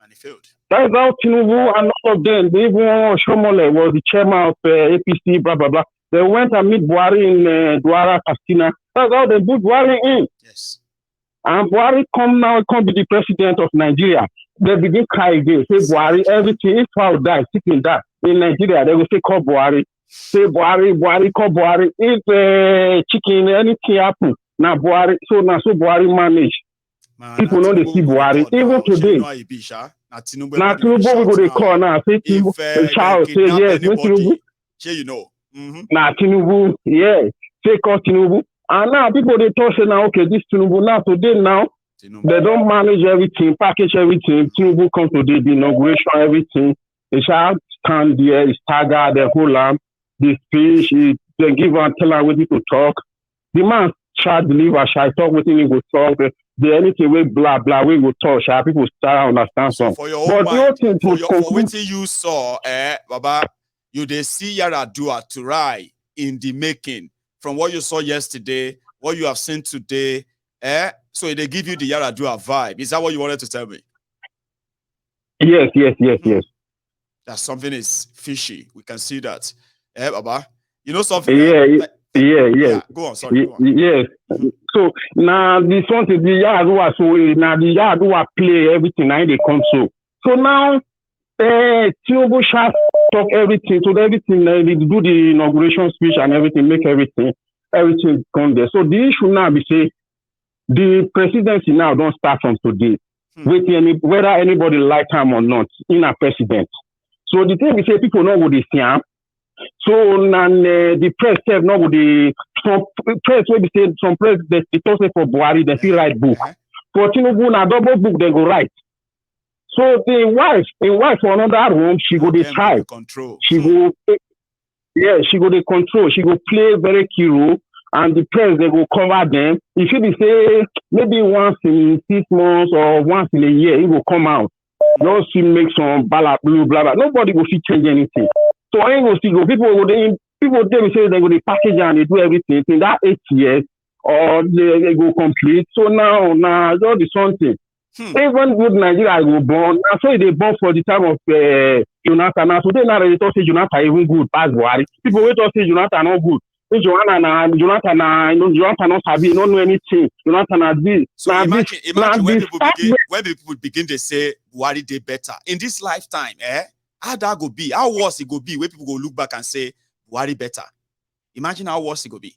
That's how Tinubu and all of them, even Shomole was the chairman of APC, blah, blah, blah. They went and meet Buhari in Douala, Castina. That's how they put Buhari in. Yes. And Buhari come be the president of Nigeria. They begin cry again, say Buhari, everything, if fowl die, sitting that. In Nigeria, they will say, call Buhari. Say Buhari, call Buhari. If chicken, anything happen, now Buhari, so Buhari manage. People know they see Buhari. Even today, now Tinubu we go to call now. Say Tinubu, Charles, say yes, Tinubu. You know. Now Tinubu, yeah, say call Tinubu. And now people they talk say now, okay, this Tinubu now today now. They don't manage everything, package everything. Tinubu come today, the inauguration, everything. They shall stand there, stagger the whole lamb, the speech, they give and tell her what to talk. The man shall deliver, shall talk with him, he will talk. The anything we blah blah we will talk, shall people start understand some. For your own mind, for what you saw, Baba, you they see Yaradua to ride in the making from what you saw yesterday, what you have seen today, so they give you the Yaradua vibe. Is that what you wanted to tell me? Yes. That something is fishy. We can see that. Baba. You know something? Yeah. Go on, sorry. Go on. Yes. So now this one is the Yaradua, so now the Yaradua play everything now they come so now Tinubu shall talk everything, so everything they do the inauguration speech and everything, make everything come there. So the issue now be say the presidency now don't start from today. Whether anybody like him or not, in a president. So the thing we say people know what they see. So the press have not what some press will be saying some press they talk for Buhari, they feel write book. For Tinubu na double book they go write. So the wife for another room, she go decide. She go dey control. She go play very key role. And the press, they will cover them. If you say maybe once in 6 months or once in a year, it will come out. Just to make some blah blah blah. Nobody will see change anything. So I ain't gonna see go. People they say they go to package and they do everything in that 8 years or they go complete. So now just the something. Even good Nigeria go born. Now so they born for the time of Jonathan. Now today now they talk say Jonathan even good past Buhari. People will talk say Jonathan not good. Jonathan not sabi, don't know anything. Jonathan has this. So imagine when people begin to say Buhari did better in this lifetime, how that go be? How worse it go be? Where people go look back and say Buhari better. Imagine how worse it go be.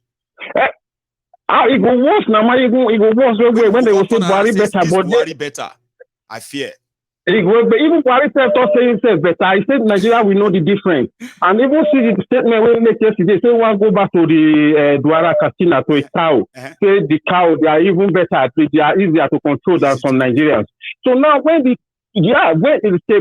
It go worse now. It go worse when they will say Buhari better. But Buhari better, I fear. Even Buhari self thought saying himself better. He said Nigeria will know the difference. And even see the statement when they yesterday, say one go back to the Douala Castina to a cow. Say the cow, they are even better. They are easier to control than some Nigerians. So now when the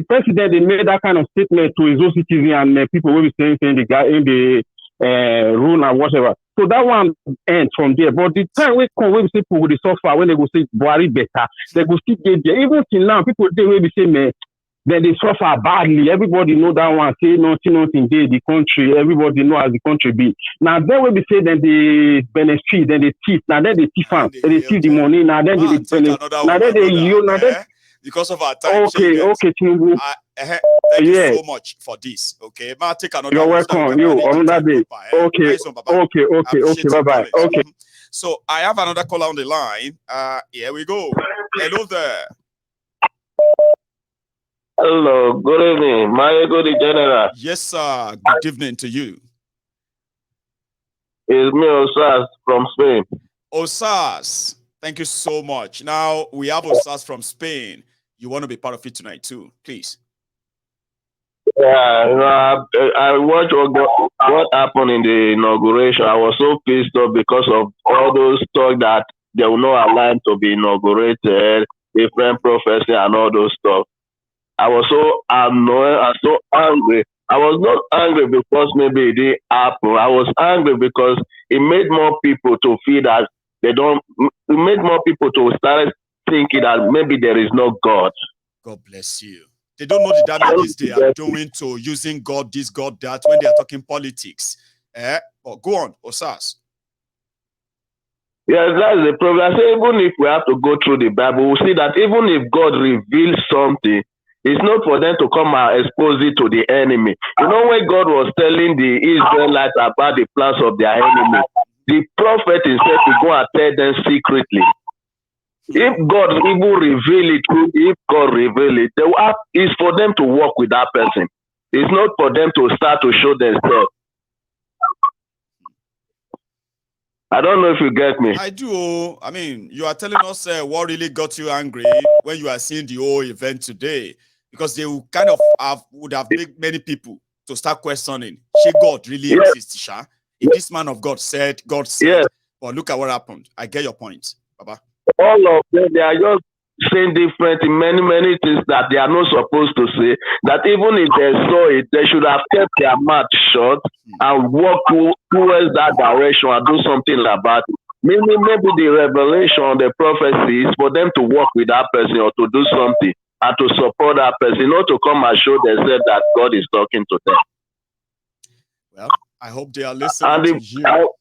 president they made that kind of statement to his own citizens and people will be saying the guy in the rule and whatever. So that one ends from there. But the time we come, when people will suffer when they go say Buhari better, they go still get there. Even till now, people they will be saying, man, then they suffer badly. Everybody know that one. Say nothing dey the country. Everybody know as the country be. Now then when we say then they benefit, then they thief. Now then they thief am. They thief the money. Now then they benefit. Now then they you. Now then because of our time. Okay, Tinubu. Thank you so much for this. Okay, ma take another. You're welcome. You on that day. Okay. Nice one, okay. Bye bye. Okay. So I have another caller on the line. Here we go. Hello there. Hello, good evening. My good general. Yes, sir. Good evening to you. It's me, Osas from Spain. Osas, thank you so much. Now we have Osas from Spain. You want to be part of it tonight too, please. Yeah, I watched what happened in the inauguration. I was so pissed off because of all those talk that they will not allow to be inaugurated, different prophecy and all those stuff. I was so annoyed and so angry. I was not angry because maybe it didn't happen. I was angry because it made more people to feel that they don't. It made more people to start thinking that maybe there is no God. God bless you. They don't know the damages they are doing to using God this, God that when they are talking politics. But go on, Osas. Yes, that's the problem. I say even if we have to go through the Bible, we'll see that even if God reveals something, it's not for them to come and expose it to the enemy. You know, when God was telling the Israelites about the plans of their enemy, the prophet himself will go and tell them secretly. If God even reveal it, it's for them to work with that person. It's not for them to start to show themselves. I don't know if you get me. I do. I mean, you are telling us what really got you angry when you are seeing the whole event today, because they would kind of would have made many people to start questioning, should God really exist, Sha? If this man of God said, but look at what happened. I get your point, Baba. All of them, they are just saying different in many things that they are not supposed to say. That even if they saw it, they should have kept their mouth shut and walk towards that direction and do something about it. Maybe the revelation, the prophecy is for them to work with that person or to do something and to support that person, not to come and show themselves that God is talking to them. Well, I hope they are listening to you.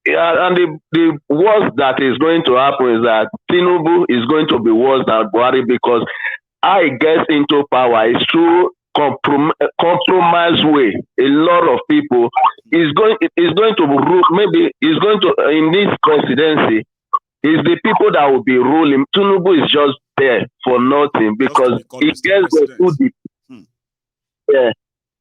And the worst that is going to happen is that Tinubu is going to be worse than Buhari, because I get into power is through compromise way. A lot of people is going to rule. Maybe is going to in this presidency is the people that will be ruling. Tinubu is just there for nothing because he gets there through the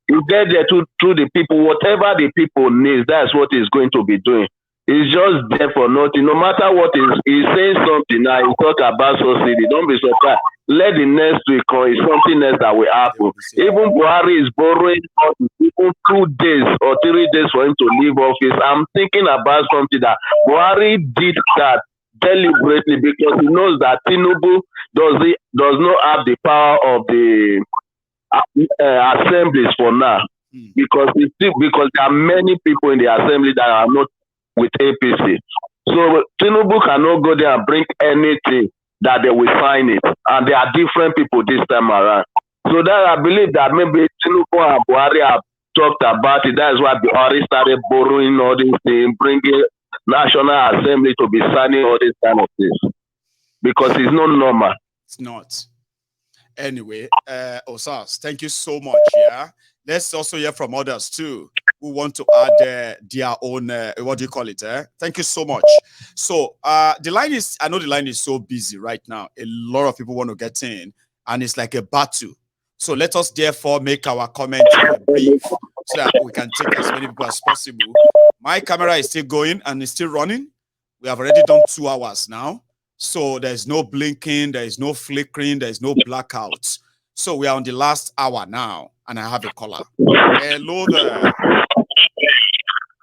you get there through the people. Whatever the people need, that's what he's going to be doing. He's just there for nothing. No matter what he's saying something now, he talk about subsidy. Don't be surprised. Let the next week come. It's something else that will happen. Even Buhari is borrowing even 2 days or 3 days for him to leave office. I'm thinking about something that Buhari did that deliberately because he knows that Tinubu does not have the power of the assemblies for now. Because there are many people in the assembly that are not with APC. So Tinubu cannot go there and bring anything that they will sign it. And there are different people this time around. So that I believe that maybe Tinubu and Buhari have talked about it. That's why Buhari started borrowing all these things, bringing National Assembly to be signing all these kind of things. Because it's not normal. It's not. Anyway, Osas, thank you so much. Yeah. Let's also hear from others too who want to add their own, what do you call it? Thank you so much. So the line is, I know the line is so busy right now. A lot of people want to get in and it's like a battle. So let us therefore make our comments brief so that we can take as many people as possible. My camera is still going and it's still running. We have already done 2 hours now. So there's no blinking, there is no flickering, there is no blackouts. So we are on the last hour now, and I have a caller. Hello there.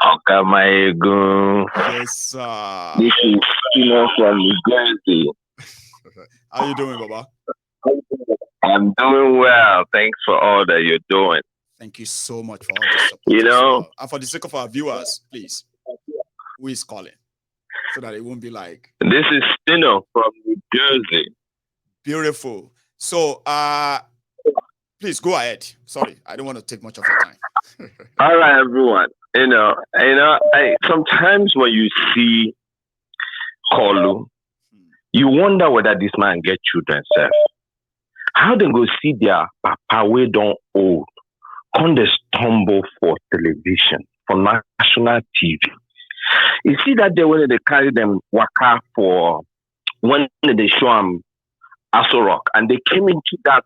Okay, my God. Yes, sir. This is Tino from New Jersey. How you doing, Baba? I'm doing well. Thanks for all that you're doing. Thank you so much for all the support. You know, and for the sake of our viewers, please, who is calling? So that it won't be like... This is Tino from New Jersey. Beautiful. So, please go ahead. Sorry, I don't want to take much of your time. All right, everyone. Sometimes when you see Kolu, you wonder whether this man get children self. How they go see their papa we don't old, come they stumble for television, for national TV. You see that day when they carry them waka for when they show them Aso Rock, and they came into that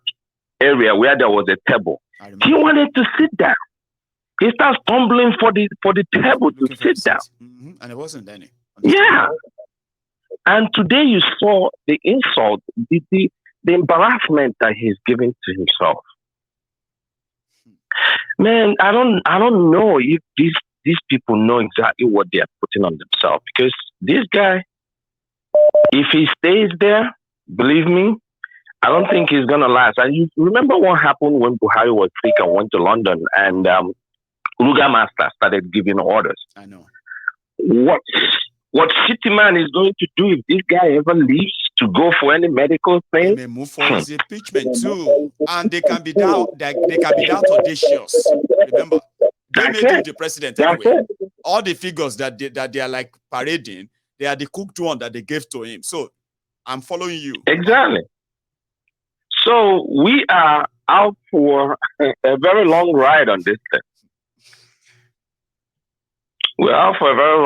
area where there was a table. He wanted to sit down. He starts stumbling for the table to sit down. And it wasn't any. Yeah. And today you saw the insult, the embarrassment that he's giving to himself. Man, I don't know if these people know exactly what they are putting on themselves, because this guy, if he stays there, believe me, I don't think he's gonna last. And you remember what happened when Buhari was sick and went to London, and Ruga Master started giving orders. I know. What City Man is going to do if this guy ever leaves to go for any medical thing? They may move for his impeachment too, and they can be that audacious. Remember, they made him the president anyway. All the figures that they are like parading, they are the cooked one that they gave to him. So I'm following you. Exactly. So we are out for a very long ride on this thing. We're out for a very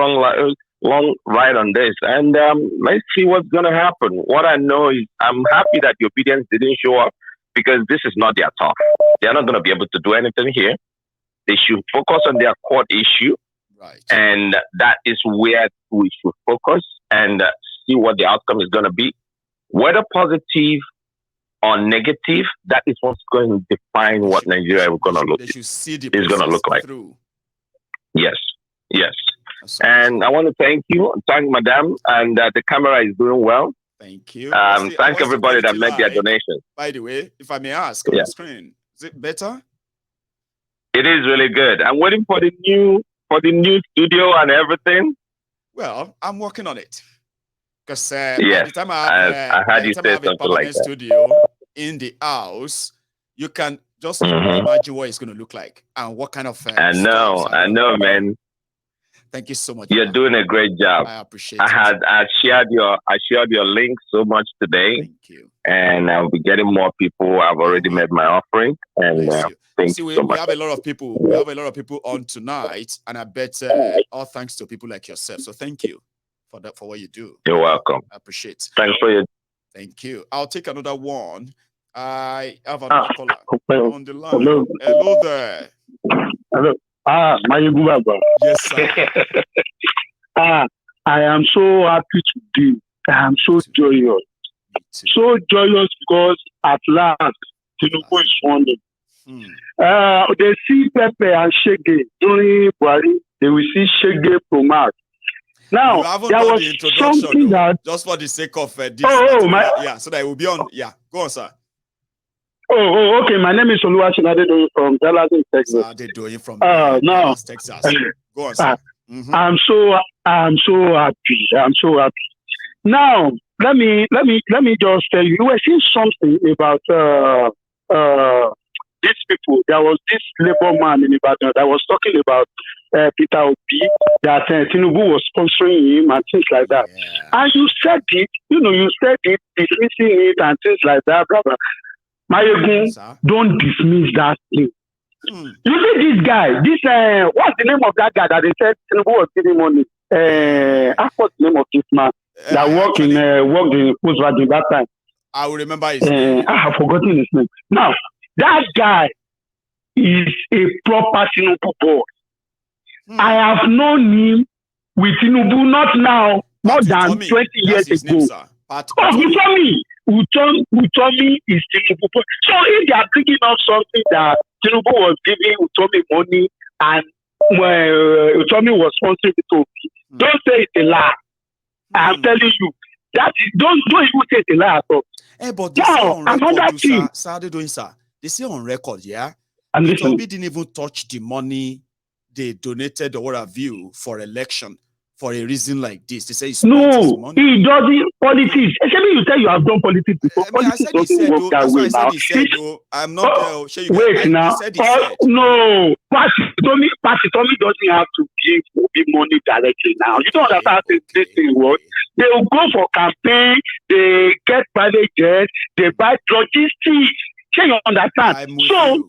long ride on this, and let's see what's going to happen. What I know is I'm happy that the obedience didn't show up, because this is not their turf. They're not going to be able to do anything here. They should focus on their court issue, right? And that is where we should focus and see what the outcome is going to be. Whether positive or negative, that is what's going to define what Nigeria is going to look like. Through. Yes. And I want to thank Madam, and the camera is doing well. Thank you. Thank everybody that made their donations. By the way, if I may ask, on the screen, is it better? It is really good. I'm waiting for the new studio and everything. Well, I'm working on it. Because by the time I heard you say something like that. Studio in the house, you can just imagine what it's going to look like and what kind of. I know, man. Thank you so much. You're doing a great job. I appreciate it. I shared your link so much today. Thank you. And I'll be getting more people. I've already made my offering. And thank you so much. We have a lot of people. We have a lot of people on tonight, and I bet all thanks to people like yourself. So thank you for what you do. You're welcome. I appreciate it. Thanks for your. Thank you. I'll take another one. I have another caller on the line. Hello there. Hello. Yes, sir. I am so happy today. I am so joyous. So joyous because at last Tinubu is funded. They see Pepe and Shege during Buhari. They will see Shege Promax. Now there was something that just for the sake of this. So that it will be on. Yeah, go on, sir. Oh, okay. My name is Oluwaseun Adedoyin from Dallas, Texas. Adedoyin from Dallas, Texas. Go on, sir. I'm so happy. I'm so happy. Now, let me just tell you. You were saying something about these people. There was this labor man in Ibadan that was talking about Peter Obi, that Tinubu was sponsoring him and things like that. Yeah. And you said it, dismissing it and things like that, brother. Mayegun, don't dismiss that thing. You see this guy, what's the name of that guy that they said Tinubu was giving money? What's the name of this man that worked in Volkswagen that time? I will remember his name. I have forgotten his name. Now, that guy is a proper Tinubu boy. I have known him with Tinubu, not now, more than 20 years ago. Utomi is Tinubu. So if they are bringing up something that Tinubu was giving Utomi money and Utomi was sponsoring Utomi, don't say it's a lie. I'm telling you, that is, don't even say it's a lie at all. But they say on record, sir. They say on record, yeah. Utomi didn't even touch the money they donated or what have you for election for a reason like this. They say he No, spent his money. he doesn't politics. Actually, you say you have done politics before. I mean, I Politics said he doesn't said, work though. that That's why way I said now. he said, though. I'm not there. Sure you Wait get, now. he said he said. No, Pasitomi doesn't have to give money directly now. You don't understand how this thing works. They will go for campaign, they get private jets, they buy logistics. Can you understand? I'm with So you. some